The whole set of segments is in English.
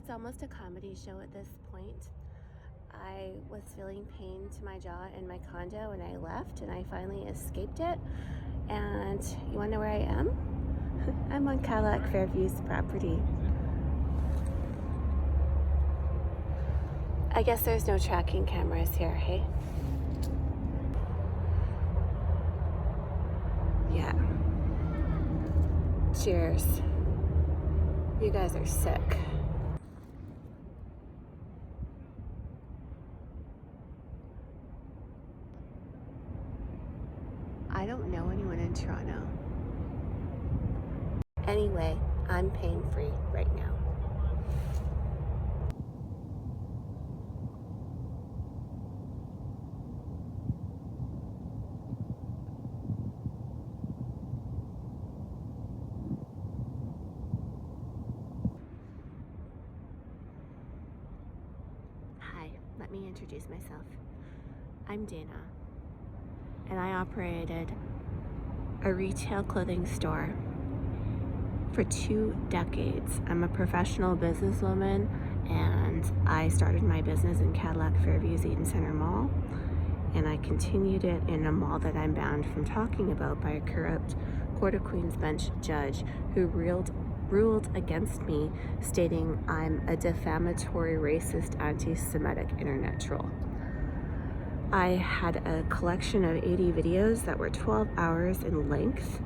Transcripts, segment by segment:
It's almost a comedy show at this point. I was feeling pain to my jaw in my condo and I left and I finally escaped it. And you wanna know where I am? I'm on Cadillac Fairview's property. I guess there's no tracking cameras here, hey? Yeah. Cheers. You guys are sick. I don't know anyone in Toronto. Anyway, I'm pain-free right now. Hi, let me introduce myself. I'm Dana, and I operated a retail clothing store for 2 decades. I'm a professional businesswoman, and I started my business in Cadillac Fairview's Eaton Centre Mall, and I continued it in a mall that I'm banned from talking about by a corrupt Court of Queen's Bench judge who ruled against me, stating I'm a defamatory, racist, anti-Semitic internet troll. I had a collection of 80 videos that were 12 hours in length,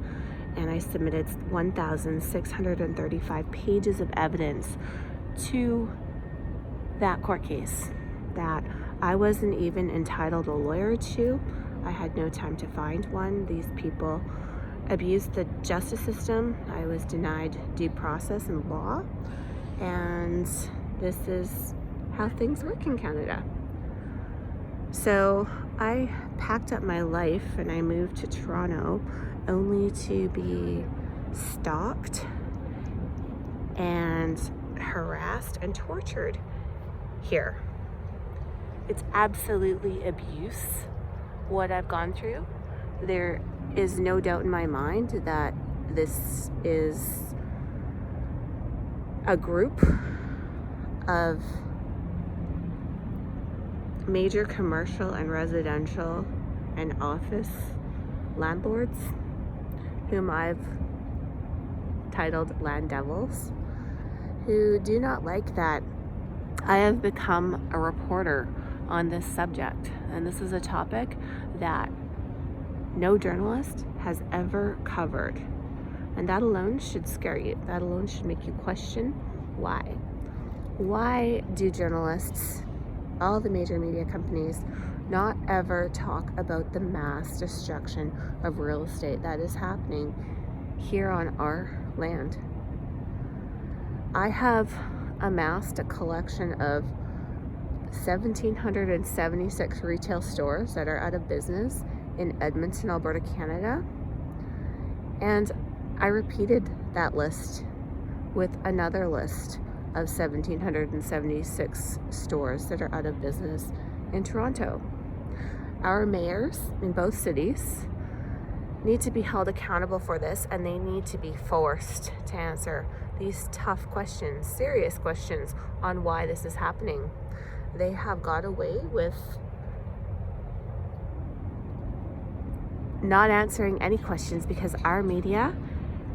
and I submitted 1,635 pages of evidence to that court case that I wasn't even entitled a lawyer to. I had no time to find one. These people abused the justice system. I was denied due process and law, and this is how things work in Canada. So I packed up my life and I moved to Toronto only to be stalked and harassed and tortured here. It's absolutely abuse, what I've gone through. There is no doubt in my mind that this is a group of major commercial and residential and office landlords whom I've titled land devils, who do not like that I have become a reporter on this subject. And this is a topic that no journalist has ever covered. And that alone should scare you. That alone should make you question why. Why do journalists, all the major media companies, not ever talk about the mass destruction of real estate that is happening here on our land? I have amassed a collection of 1,776 retail stores that are out of business in Edmonton, Alberta, Canada. And I repeated that list with another list of 1,776 stores that are out of business in Toronto. Our mayors in both cities need to be held accountable for this, and they need to be forced to answer these tough questions, serious questions on why this is happening. They have got away with not answering any questions because our media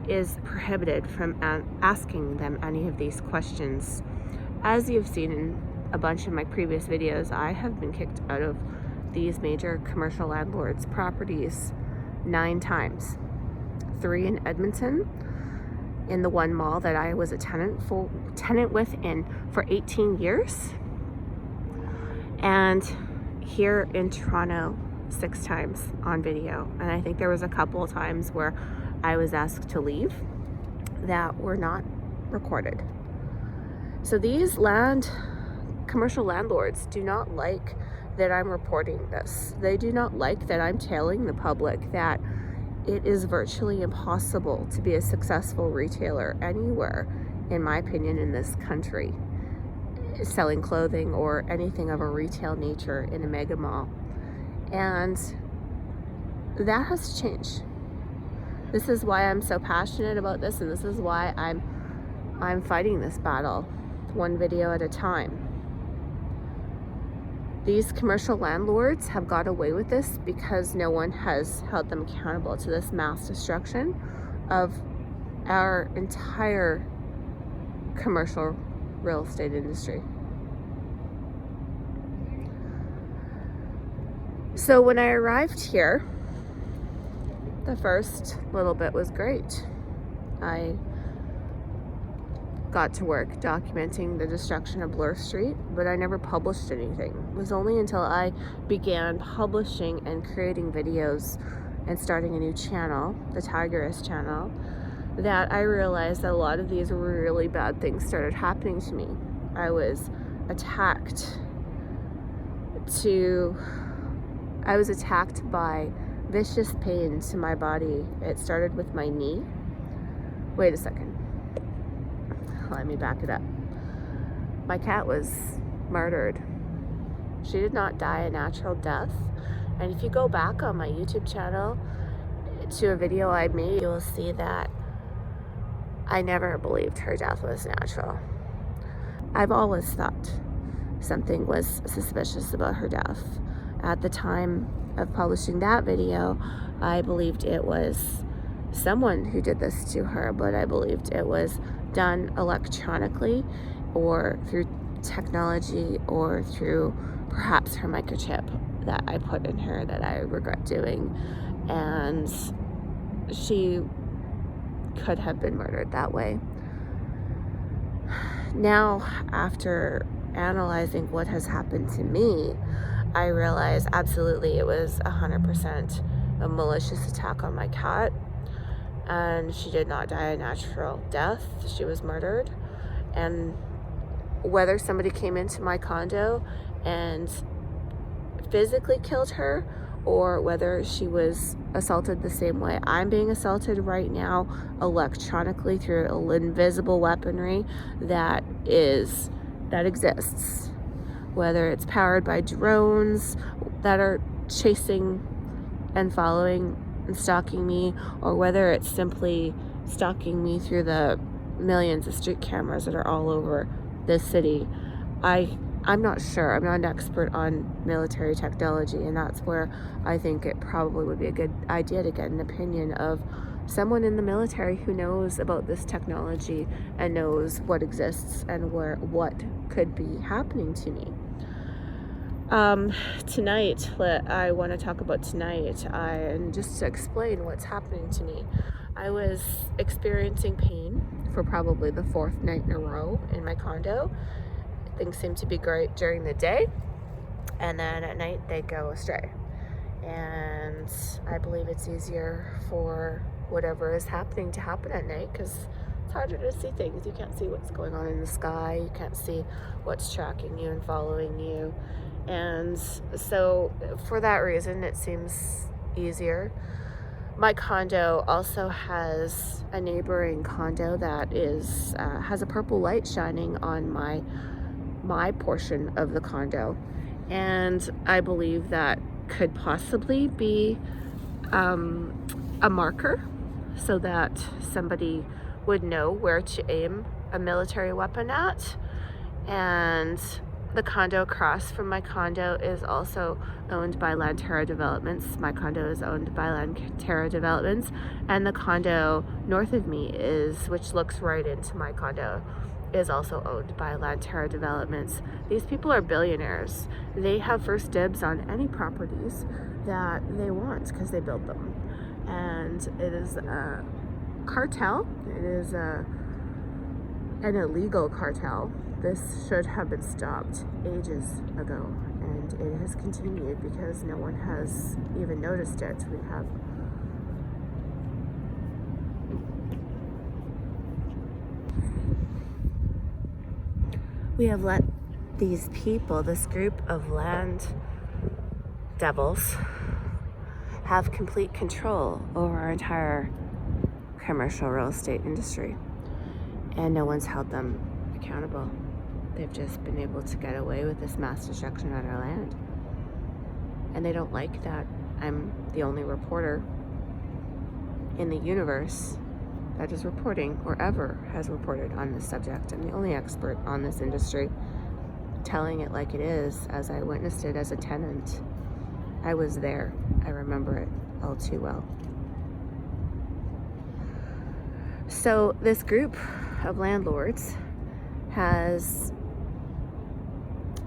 is prohibited from asking them any of these questions. As you've seen in a bunch of my previous videos, I have been kicked out of these major commercial landlords' properties 9 times. 3 in Edmonton, in the one mall that I was a tenant with for 18 years. And here in Toronto, 6 times on video. And I think there was a couple of times where I was asked to leave that were not recorded. So these commercial landlords do not like that I'm reporting this. They do not like that I'm telling the public that it is virtually impossible to be a successful retailer anywhere, in my opinion, in this country, selling clothing or anything of a retail nature in a mega mall. And that has to change. This is why I'm so passionate about this, and this is why I'm fighting this battle. one video at a time. These commercial landlords have got away with this because no one has held them accountable to this mass destruction of our entire commercial real estate industry. So when I arrived here, the first little bit was great. I got to work documenting the destruction of Bloor Street, but I never published anything. It was only until I began publishing and creating videos and starting a new channel, the Tigress channel, that I realized that a lot of these really bad things started happening to me. I was attacked by vicious pain to my body. It started with my knee. Wait a second. Let me back it up. My cat was murdered. She did not die a natural death. And if you go back on my YouTube channel to a video I made, you'll see that I never believed her death was natural. I've always thought something was suspicious about her death. At the time of publishing that video, I believed it was someone who did this to her, but I believed it was done electronically or through technology or through perhaps her microchip that I put in her that I regret doing. And she could have been murdered that way. Now, after analyzing what has happened to me, I realize absolutely it was 100% a malicious attack on my cat, and she did not die a natural death. She was murdered. And whether somebody came into my condo and physically killed her, or whether she was assaulted the same way I'm being assaulted right now, electronically through invisible weaponry that exists. Whether it's powered by drones that are chasing and following and stalking me, or whether it's simply stalking me through the millions of street cameras that are all over this city. I'm not sure. I'm not an expert on military technology, and that's where I think it probably would be a good idea to get an opinion of someone in the military who knows about this technology and knows what exists and what could be happening to me. Tonight, I want to talk about tonight, and just to explain what's happening to me. I was experiencing pain for probably the 4th night in a row in my condo. Things seem to be great during the day, and then at night they go astray. And I believe it's easier for whatever is happening to happen at night, because it's harder to see things. You can't see what's going on in the sky. You can't see what's tracking you and following you. And so for that reason, it seems easier. My condo also has a neighboring condo that has a purple light shining on my portion of the condo. And I believe that could possibly be a marker so that somebody would know where to aim a military weapon at. And the condo across from my condo is also owned by Lanterra Developments. My condo is owned by Lanterra Developments, and the condo north of me which looks right into my condo, is also owned by Lanterra Developments. These people are billionaires. They have first dibs on any properties that they want because they build them. And it is a cartel. It is an illegal cartel. This should have been stopped ages ago, and it has continued because no one has even noticed it. We have let these people, this group of land devils, have complete control over our entire commercial real estate industry, and no one's held them accountable. They've just been able to get away with this mass destruction on our land. And they don't like that I'm the only reporter in the universe that is reporting or ever has reported on this subject. I'm the only expert on this industry, telling it like it is, as I witnessed it as a tenant. I was there. I remember it all too well. So this group of landlords has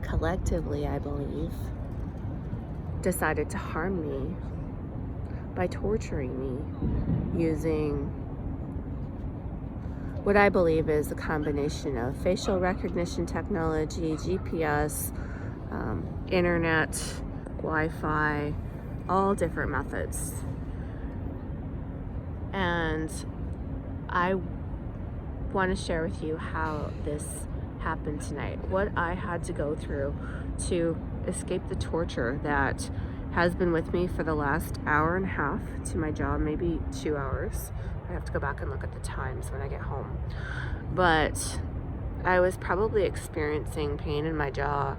collectively, I believe, decided to harm me by torturing me using what I believe is a combination of facial recognition technology, GPS, internet, Wi-Fi, all different methods. And I want to share with you how this happened tonight, what I had to go through to escape the torture that has been with me for the last hour and a half to my job, maybe 2 hours. I have to go back and look at the times when I get home. But I was probably experiencing pain in my jaw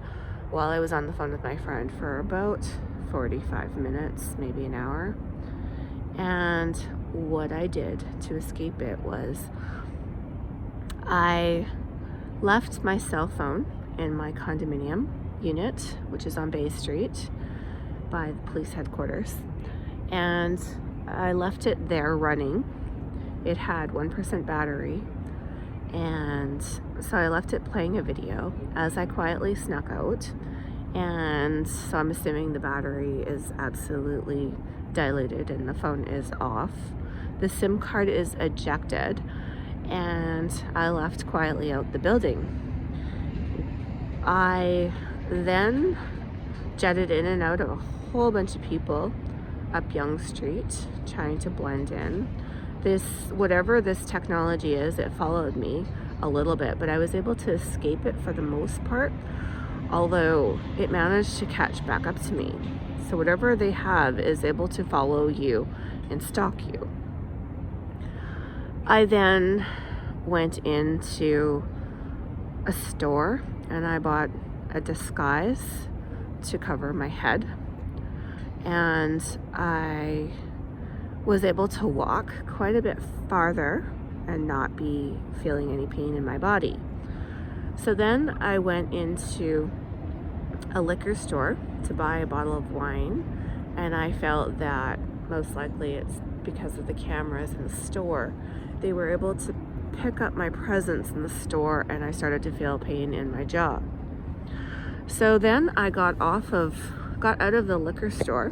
while I was on the phone with my friend for about 45 minutes, maybe an hour. And what I did to escape it was I left my cell phone in my condominium unit, which is on Bay Street by the police headquarters, and I left it there running. It had 1% battery, and so I left it playing a video as I quietly snuck out. And so I'm assuming the battery is absolutely diluted and the phone is off. The SIM card is ejected, and I left quietly out the building. I then jetted in and out of a whole bunch of people up Yonge Street, trying to blend in. Whatever this technology is, it followed me a little bit, but I was able to escape it for the most part, although it managed to catch back up to me. So whatever they have is able to follow you and stalk you. I then went into a store and I bought a disguise to cover my head, and I was able to walk quite a bit farther and not be feeling any pain in my body. So then I went into a liquor store to buy a bottle of wine, and I felt that most likely it's because of the cameras in the store. They were able to pick up my presence in the store, and I started to feel pain in my jaw. So then I got out of the liquor store,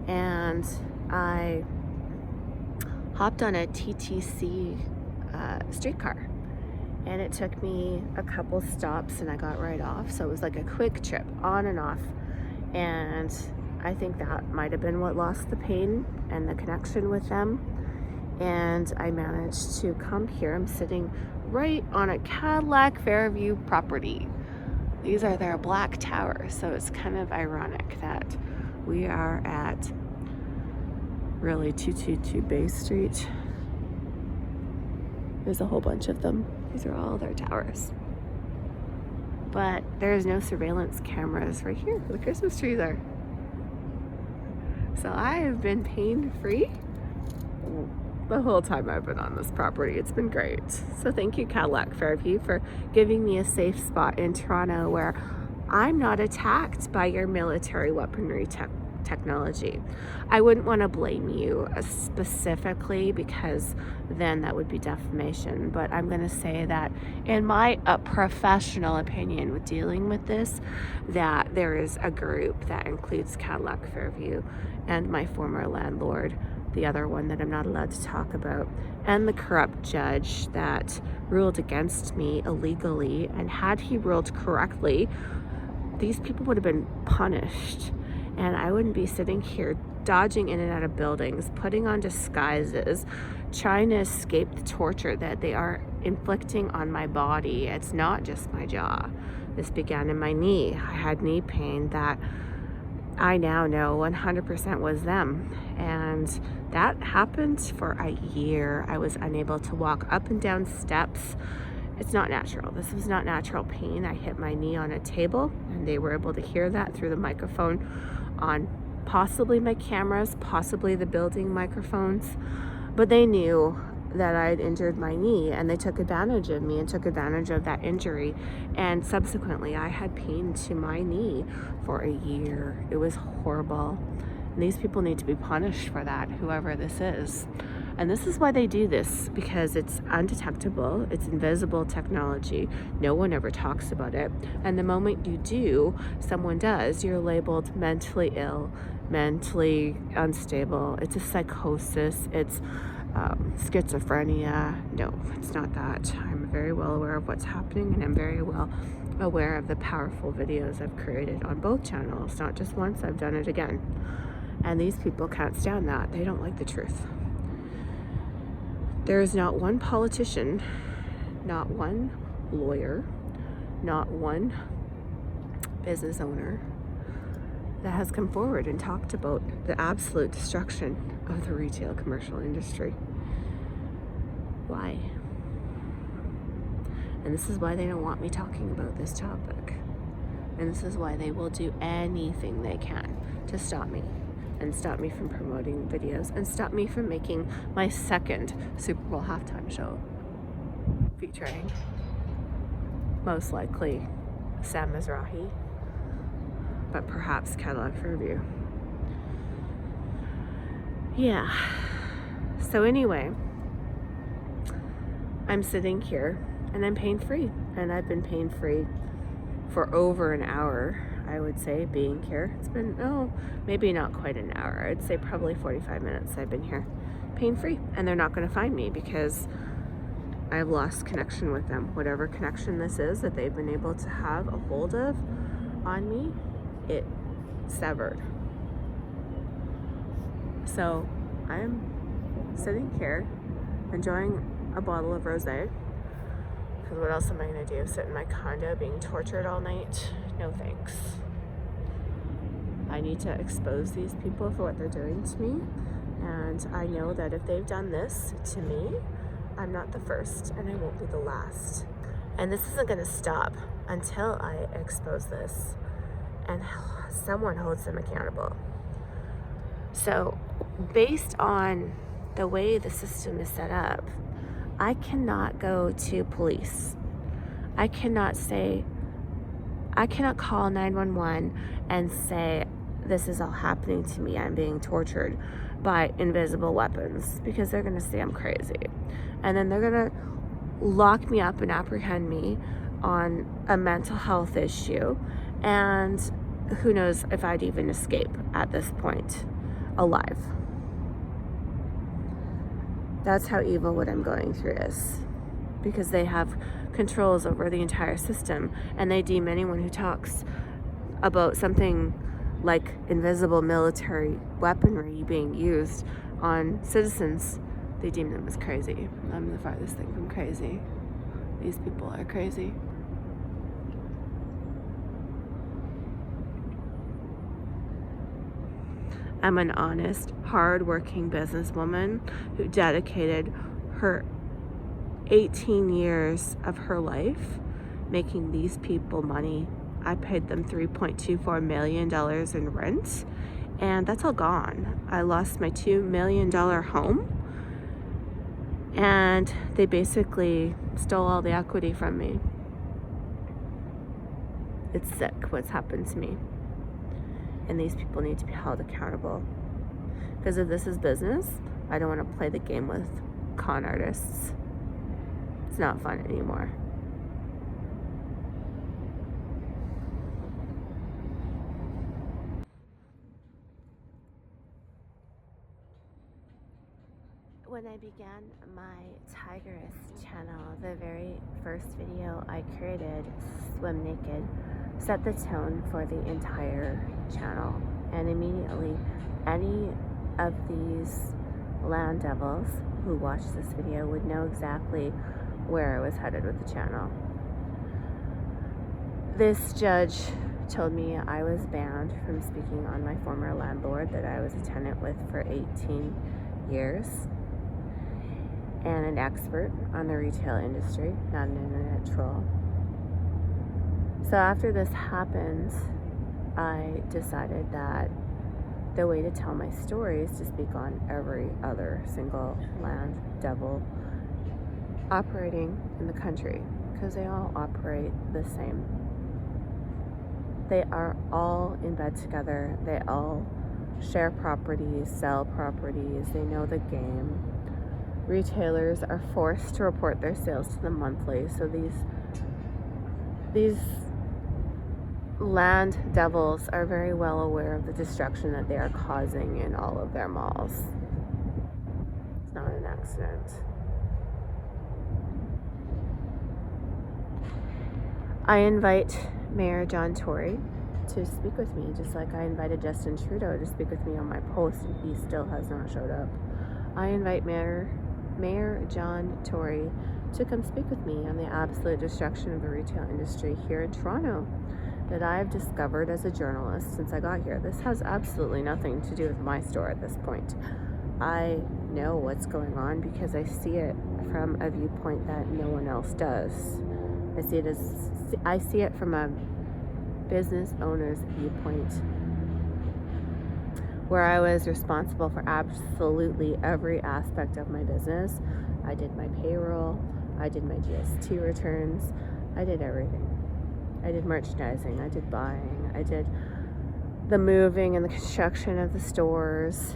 and I hopped on a TTC streetcar, and it took me a couple stops and I got right off. So it was like a quick trip on and off, and I think that might have been what lost the pain and the connection with them. And I managed to come here. I'm sitting right on a Cadillac Fairview property. These are their black towers, so it's kind of ironic that we are at really 222 Bay Street. There's a whole bunch of them. These are all their towers. But there's no surveillance cameras right here where the Christmas trees are. So I have been pain-free the whole time I've been on this property. It's been great. So thank you, Cadillac Fairview, for giving me a safe spot in Toronto where I'm not attacked by your military weaponry technology. I wouldn't want to blame you specifically, because then that would be defamation, but I'm going to say that in my professional opinion with dealing with this, that there is a group that includes Cadillac Fairview and my former landlord, the other one that I'm not allowed to talk about, and the corrupt judge that ruled against me illegally. And had he ruled correctly, these people would have been punished, and I wouldn't be sitting here dodging in and out of buildings, putting on disguises, trying to escape the torture that they are inflicting on my body. It's not just my jaw. This began in my knee. I had knee pain that I now know 100% was them. And that happened for a year. I was unable to walk up and down steps. It's not natural. This was not natural pain. I hit my knee on a table, and they were able to hear that through the microphone on possibly my cameras, possibly the building microphones. But they knew that I had injured my knee, and they took advantage of me and took advantage of that injury. And subsequently, I had pain to my knee for a year. It was horrible. And these people need to be punished for that, whoever this is. And this is why they do this, because it's undetectable, it's invisible technology. No one ever talks about it. And the moment you do, someone does, you're labeled mentally ill, mentally unstable. It's a psychosis, it's schizophrenia. No, it's not that. I'm very well aware of what's happening, and I'm very well aware of the powerful videos I've created on both channels. Not just once, I've done it again. And these people can't stand that. They don't like the truth. There is not one politician, not one lawyer, not one business owner that has come forward and talked about the absolute destruction of the retail commercial industry. Why? And this is why they don't want me talking about this topic. And this is why they will do anything they can to stop me, and stop me from promoting videos, and stop me from making my second Super Bowl halftime show featuring most likely Sam Mizrahi, but perhaps Cadillac Fairview. Yeah. So anyway, I'm sitting here and I'm pain-free, and I've been pain-free for over an hour, I would say, being here. It's been, maybe not quite an hour. I'd say probably 45 minutes I've been here pain-free, and they're not going to find me because I've lost connection with them. Whatever connection this is that they've been able to have a hold of on me, it severed. So I'm sitting here enjoying a bottle of rosé, because what else am I going to do? Sit in my condo being tortured all night? No thanks. I need to expose these people for what they're doing to me, and I know that if they've done this to me, I'm not the first, and I won't be the last. And this isn't going to stop until I expose this and someone holds them accountable. So based on the way the system is set up, I cannot go to police. I cannot call 911 and say, this is all happening to me, I'm being tortured by invisible weapons, because they're going to say I'm crazy. And then they're going to lock me up and apprehend me on a mental health issue. And who knows if I'd even escape at this point alive. That's how evil what I'm going through is, because they have controls over the entire system, and they deem anyone who talks about something like invisible military weaponry being used on citizens, they deem them as crazy. I'm the farthest thing from crazy. These people are crazy. I'm an honest, hard-working businesswoman who dedicated her 18 years of her life making these people money. I paid them $3.24 million in rent, and that's all gone. I lost my $2 million home, and they basically stole all the equity from me. It's sick what's happened to me. And these people need to be held accountable. Because if this is business, I don't want to play the game with con artists. It's not fun anymore. When I began my Tigress channel, the very first video I created, Swim Naked, set the tone for the entire channel. And immediately, any of these land devils who watched this video would know exactly where I was headed with the channel. This judge told me I was banned from speaking on my former landlord that I was a tenant with for 18 years. And an expert on the retail industry, not an internet troll. So after this happened, I decided that the way to tell my story is to speak on every other single land devil operating in the country, because they all operate the same. They are all in bed together. They all share properties, sell properties. They know the game. Retailers are forced to report their sales to them monthly. So these land devils are very well aware of the destruction that they are causing in all of their malls. It's not an accident. I invite Mayor John Tory to speak with me, just like I invited Justin Trudeau to speak with me on my post, and he still has not showed up. I invite Mayor John Tory to come speak with me on the absolute destruction of the retail industry here in Toronto that I've discovered as a journalist since I got here. This has absolutely nothing to do with my store at this point. I know what's going on because I see it from a viewpoint that no one else does. I see it from a business owner's viewpoint, where I was responsible for absolutely every aspect of my business. I did my payroll, I did my GST returns, I did everything. I did merchandising, I did buying, I did the moving and the construction of the stores.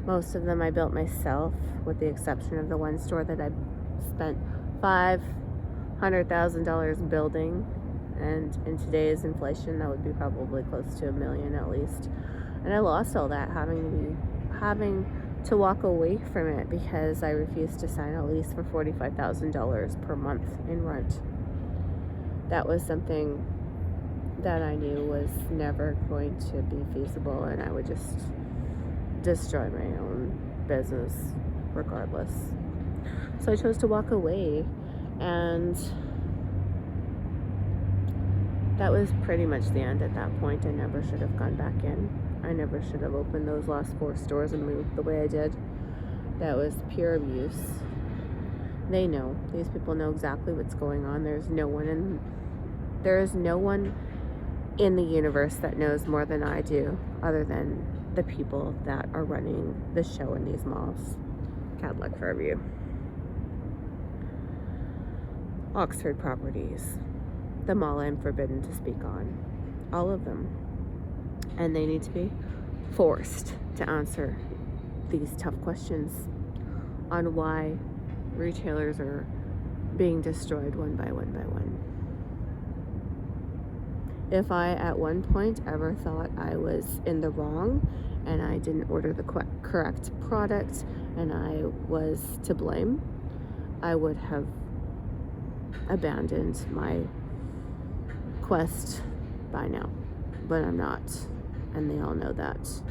Most of them I built myself, with the exception of the one store that I spent $500,000 building, and in today's inflation that would be probably close to $1 million at least. And I lost all that having to walk away from it because I refused to sign a lease for $45,000 per month in rent. That was something that I knew was never going to be feasible, and I would just destroy my own business regardless. So I chose to walk away, and that was pretty much the end at that point. I never should have gone back in. I never should have opened those last 4 stores and moved the way I did. That was pure abuse. They know. These people know exactly what's going on. There is no one in the universe that knows more than I do, other than the people that are running the show in these malls. Cadillac Fairview, Oxford Properties, the mall I'm forbidden to speak on, all of them. And they need to be forced to answer these tough questions on why retailers are being destroyed one by one by one. If I at one point ever thought I was in the wrong and I didn't order the correct product and I was to blame, I would have abandoned my quest by now. But I'm not, and they all know that.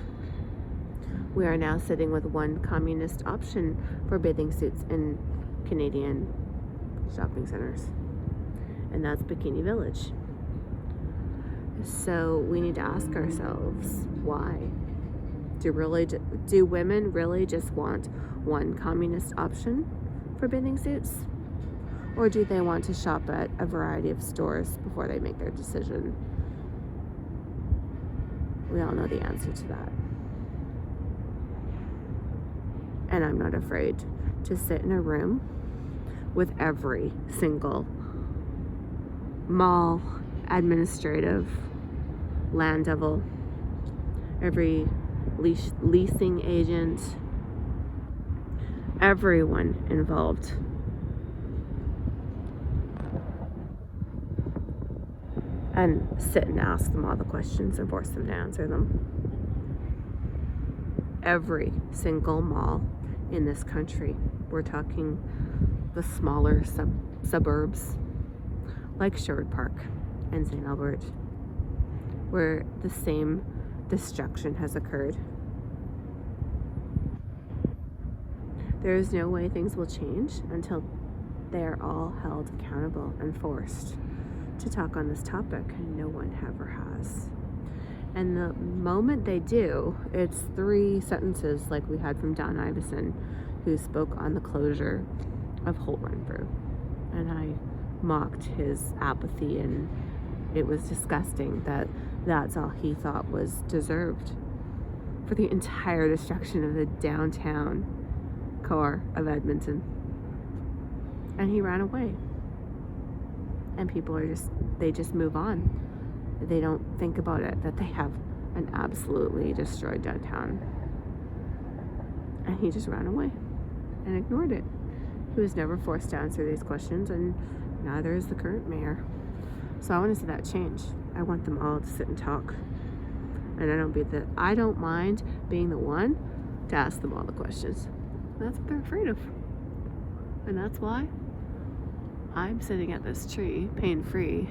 We are now sitting with one communist option for bathing suits in Canadian shopping centers, and that's Bikini Village. So we need to ask ourselves, why? Do women really just want one communist option for bathing suits? Or do they want to shop at a variety of stores before they make their decision? We all know the answer to that. And I'm not afraid to sit in a room with every single mall administrative land devil, every leasing agent, everyone involved. And sit and ask them all the questions and force them to answer them. Every single mall in this country, we're talking the smaller suburbs like Sherwood Park and St. Albert, where the same destruction has occurred. There is no way things will change until they are all held accountable and forced to talk on this topic, and no one ever has. And the moment they do, it's 3 sentences like we had from Don Iveson, who spoke on the closure of Holt Renfrew. And I mocked his apathy, and it was disgusting that that's all he thought was deserved. for the entire destruction of the downtown core of Edmonton. And he ran away. And people are they just move on. They don't think about it, that they have an absolutely destroyed downtown. And he just ran away and ignored it. He was never forced to answer these questions, and neither is the current mayor. So I want to see that change. I want them all to sit and talk. And I don't mind being the one to ask them all the questions. That's what they're afraid of. And that's why I'm sitting at this tree, pain-free,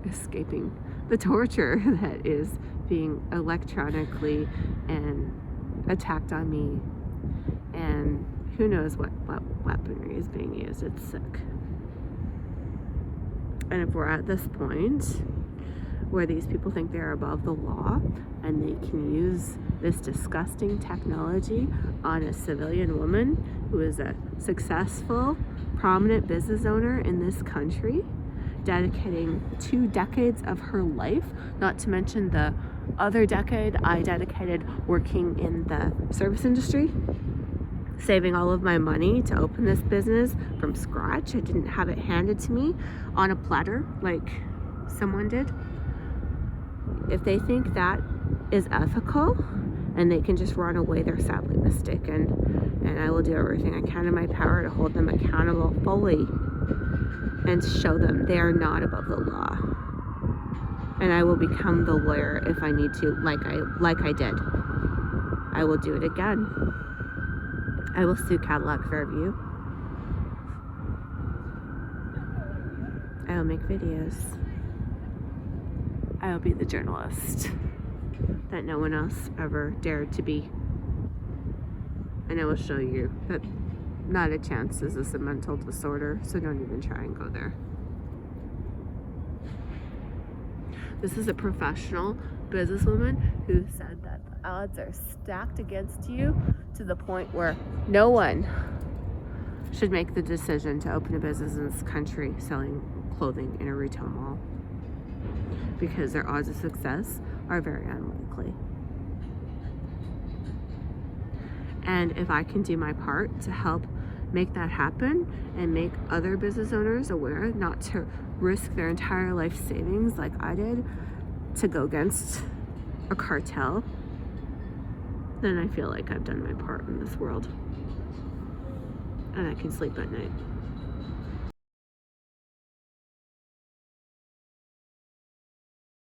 escaping the torture that is being electronically and attacked on me. And who knows what weaponry is being used. It's sick. And if we're at this point where these people think they're above the law and they can use this disgusting technology on a civilian woman who is a successful, prominent business owner in this country, dedicating 2 decades of her life, not to mention the other decade I dedicated working in the service industry, saving all of my money to open this business from scratch. I didn't have it handed to me on a platter like someone did. If they think that is ethical and they can just run away, they're sadly mistaken. And I will do everything I can in my power to hold them accountable fully and show them they are not above the law. And I will become the lawyer if I need to, like I did. I will do it again. I will sue Cadillac Fairview. I will make videos. I will be the journalist that no one else ever dared to be. And I will show you that not a chance is this a mental disorder, so don't even try and go there. This is a professional businesswoman who said that the odds are stacked against you to the point where no one should make the decision to open a business in this country selling clothing in a retail mall, because their odds of success are very unlikely. And if I can do my part to help make that happen and make other business owners aware not to risk their entire life savings like I did to go against a cartel, then I feel like I've done my part in this world. And I can sleep at night.